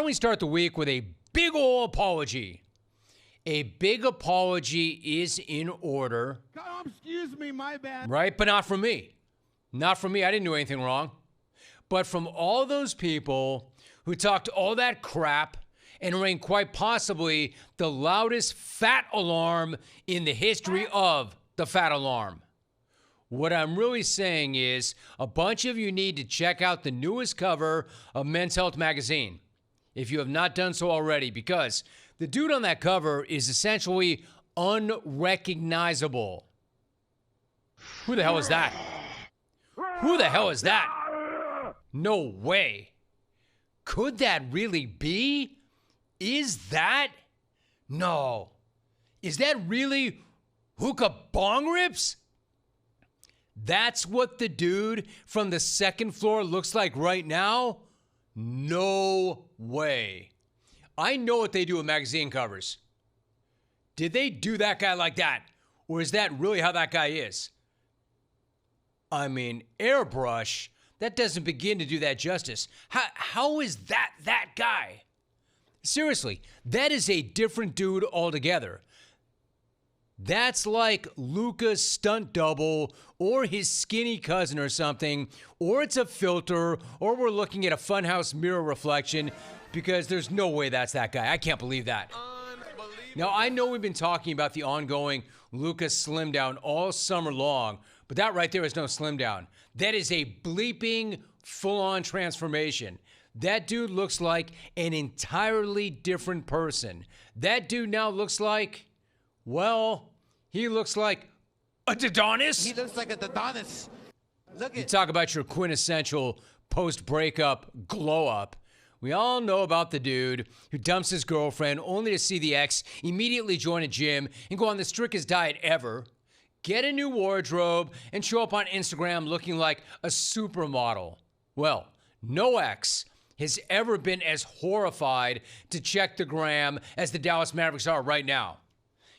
we start the week with a big ol' apology. A big apology is in order. Excuse me, my bad. Right? But not from me. Not from me. I didn't do anything wrong. But from all those people who talked all that crap and rang quite possibly the loudest fat alarm in the history of the fat alarm. What I'm really saying is a bunch of you need to check out the newest cover of Men's Health magazine, if you have not done so already, because the dude on that cover is essentially unrecognizable. Who the hell is that? Who the hell is that? No way. Could that really be? Is that? No. Is that really Hookah Bong Rips? That's what the dude from the second floor looks like right now? No way. I know what they do with magazine covers. Did they do that guy like that? Or is that really how that guy is? I mean, airbrush, that doesn't begin to do that justice. How is that guy? Seriously, that is a different dude altogether. That's like Luka's stunt double or his skinny cousin or something, or it's a filter, or we're looking at a funhouse mirror reflection, because there's no way that's that guy. I can't believe that. Now, I know we've been talking about the ongoing Luka slim down all summer long, but that right there is no slim down. That is a bleeping full-on transformation. That dude looks like an entirely different person. That dude now looks like, well, he looks like a Adonis. He looks like a Adonis. You talk about your quintessential post-breakup glow-up. We all know about the dude who dumps his girlfriend only to see the ex immediately join a gym and go on the strictest diet ever, get a new wardrobe, and show up on Instagram looking like a supermodel. Well, no ex has ever been as horrified to check the gram as the Dallas Mavericks are right now.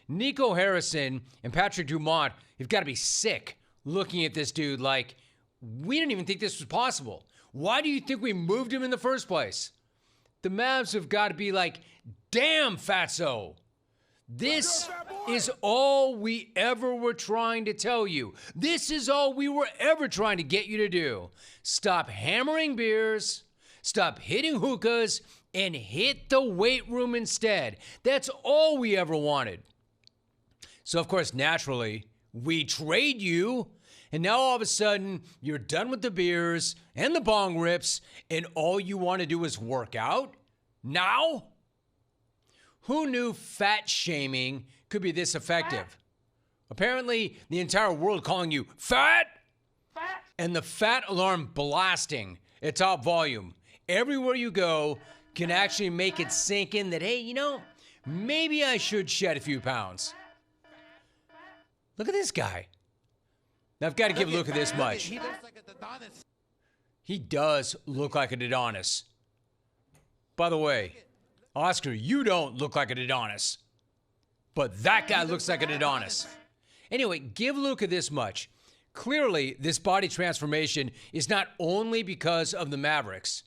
Nico Harrison and Patrick Dumont have got to be sick looking at this dude like, we didn't even think this was possible. Why do you think we moved him in the first place? The Mavs have got to be like, damn, fatso. This is all we ever were trying to tell you. This is all we were ever trying to get you to do. Stop hammering beers, stop hitting hookahs, and hit the weight room instead. That's all we ever wanted. So, of course, naturally, we trade you. And now all of a sudden, you're done with the beers and the bong rips, and all you want to do is work out? Now? Who knew fat shaming could be this effective? Apparently, the entire world calling you fat, and the fat alarm blasting at top volume. Everywhere you go can actually make it sink in that, hey, you know, maybe I should shed a few pounds. Look at this guy. Now, I've got to give Luka this much. He looks like an Adonis. He does look like an Adonis. By the way, Oscar, you don't look like an Adonis. But that guy looks like an Adonis. Anyway, give Luka this much. Clearly, this body transformation is not only because of the Mavericks.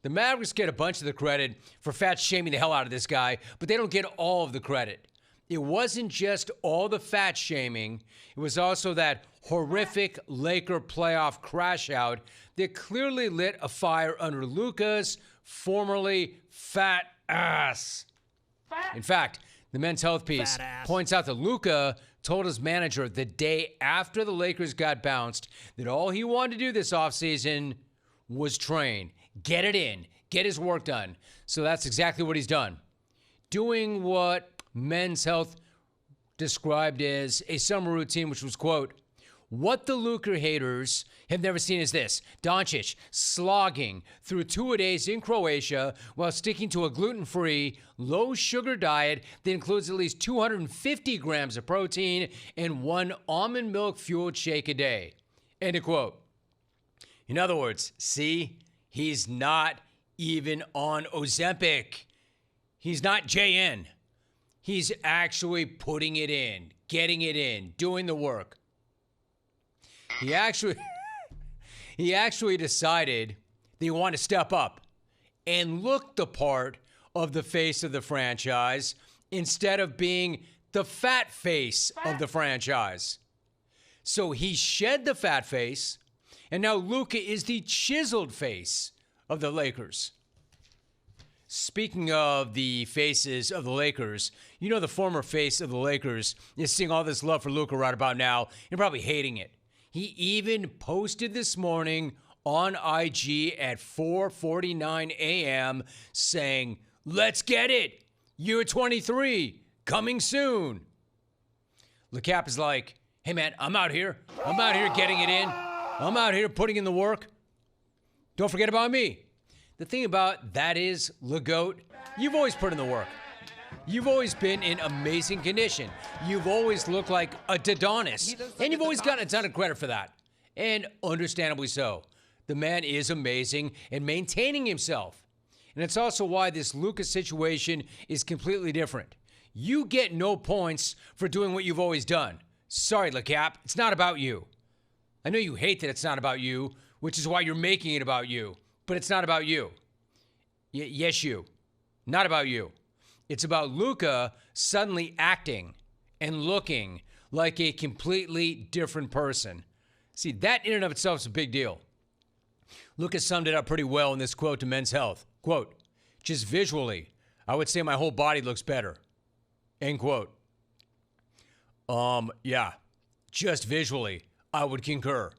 The Mavericks get a bunch of the credit for fat shaming the hell out of this guy, but they don't get all of the credit. It wasn't just all the fat shaming. It was also that horrific Laker playoff crash out that clearly lit a fire under Luka's formerly fat ass. In fact, the Men's Health piece points out that Luka told his manager the day after the Lakers got bounced that all he wanted to do this offseason was train, get it in, get his work done. So that's exactly what he's done. Doing what Men's Health described as a summer routine, which was, quote, what the Luka haters have never seen is this: Doncic slogging through 2-a-days in Croatia while sticking to a gluten-free, low-sugar diet that includes at least 250 grams of protein and 1 almond milk-fueled shake a day. End of quote. In other words, see, he's not even on Ozempic. He's not JN. He's actually putting it in, getting it in, doing the work. He actually decided that he wanted to step up and look the part of the face of the franchise instead of being the fat face of the franchise. So he shed the fat face, and now Luka is the chiseled face of the Lakers. Speaking of the faces of the Lakers, you know the former face of the Lakers is seeing all this love for Luka right about now and probably hating it. He even posted this morning on IG at 4:49 a.m. saying, "Let's get it. Year 23, coming soon." LeCap is like, "Hey man, I'm out here. I'm out here getting it in. I'm out here putting in the work. Don't forget about me." The thing about that is, LeGoat, you've always put in the work. You've always been in amazing condition. You've always looked like a Adonis, and you've always gotten a ton of credit for that. And understandably so. The man is amazing and maintaining himself. And it's also why this Luka situation is completely different. You get no points for doing what you've always done. Sorry, LeCap, it's not about you. I know you hate that it's not about you, which is why you're making it about you. But it's not about you. Yes, you. Not about you. It's about Luka suddenly acting and looking like a completely different person. See, that in and of itself is a big deal. Luka summed it up pretty well in this quote to Men's Health. Quote, "Just visually, I would say my whole body looks better." End quote. Yeah, just visually, I would concur.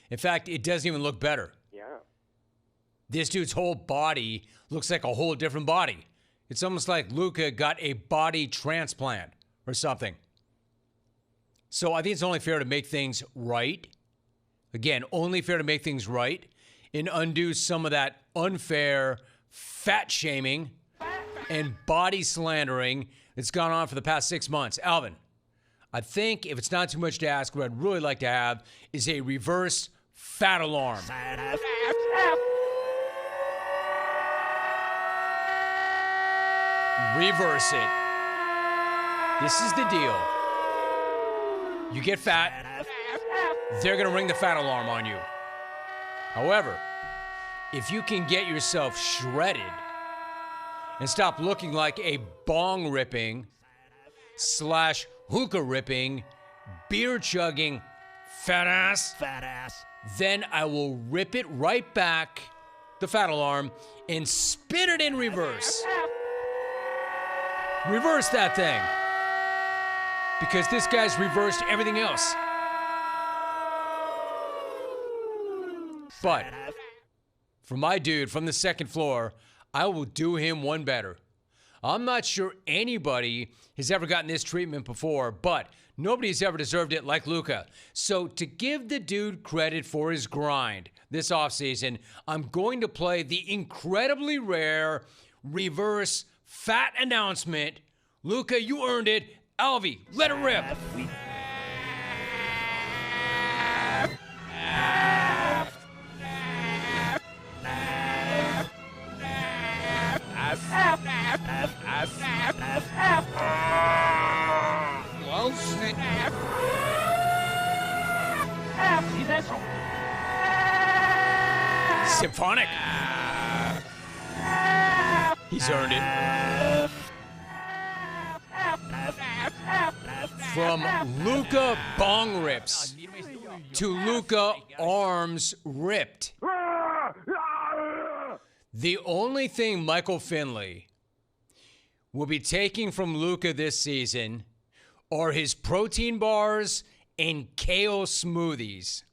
In fact, it doesn't even look better. This dude's whole body looks like a whole different body. It's almost like Luka got a body transplant or something. So I think it's only fair to make things right. Again, only fair to make things right and undo some of that unfair fat shaming and body slandering that's gone on for the past 6 months. Alvin, I think if it's not too much to ask, what I'd really like to have is a reverse fat alarm. Reverse it. This is the deal. You get fat, they're going to ring the fat alarm on you. However, if you can get yourself shredded and stop looking like a bong ripping / hookah ripping, beer chugging fat ass, then I will rip it right back, the fat alarm, and spin it in reverse. Reverse that thing. Because this guy's reversed everything else. But for my dude from the second floor, I will do him one better. I'm not sure anybody has ever gotten this treatment before, but nobody's ever deserved it like Luka. So to give the dude credit for his grind this offseason, I'm going to play the incredibly rare reverse fat announcement. Luka, you earned it. Alvy, let it rip. Symphonic. He's earned it. From Luka bong rips to Luka arms ripped. The only thing Michael Finley will be taking from Luka this season are his protein bars and kale smoothies.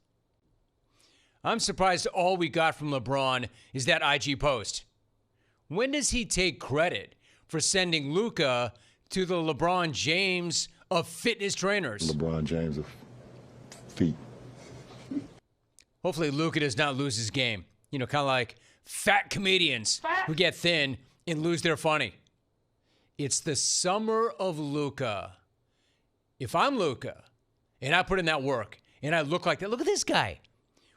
I'm surprised all we got from LeBron is that IG post. When does he take credit for sending Luka to the LeBron James of fitness trainers? LeBron James of feet. Hopefully Luka does not lose his game. You know, kind of like fat comedians who get thin and lose their funny. It's the summer of Luka. If I'm Luka and I put in that work and I look like that, look at this guy.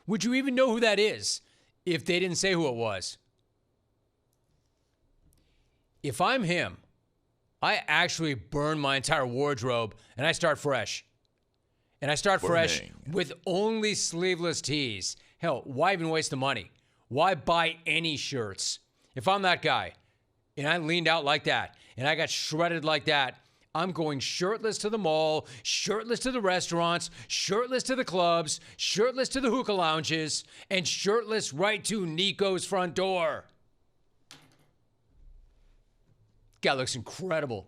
Would you even know who that is if they didn't say who it was? If I'm him, I actually burn my entire wardrobe and I start fresh. And I start fresh with only sleeveless tees. Hell, why even waste the money? Why buy any shirts If I'm that guy and I leaned out like that and I got shredded like that, I'm going shirtless to the mall, shirtless to the restaurants, shirtless to the clubs, shirtless to the hookah lounges, and shirtless right to Nico's front door. Guy looks incredible.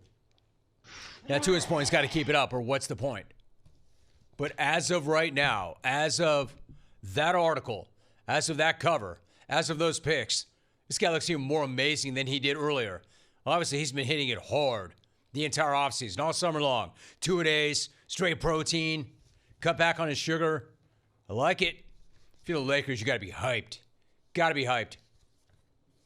Now, to his point, he's got to keep it up, or what's the point? But as of right now, as of that article, as of that cover, as of those picks, this guy looks even more amazing than he did earlier. Obviously, he's been hitting it hard the entire offseason, all summer long. 2-a-days, straight protein, cut back on his sugar. I like it. If you're the Lakers, you got to be hyped. Got to be hyped.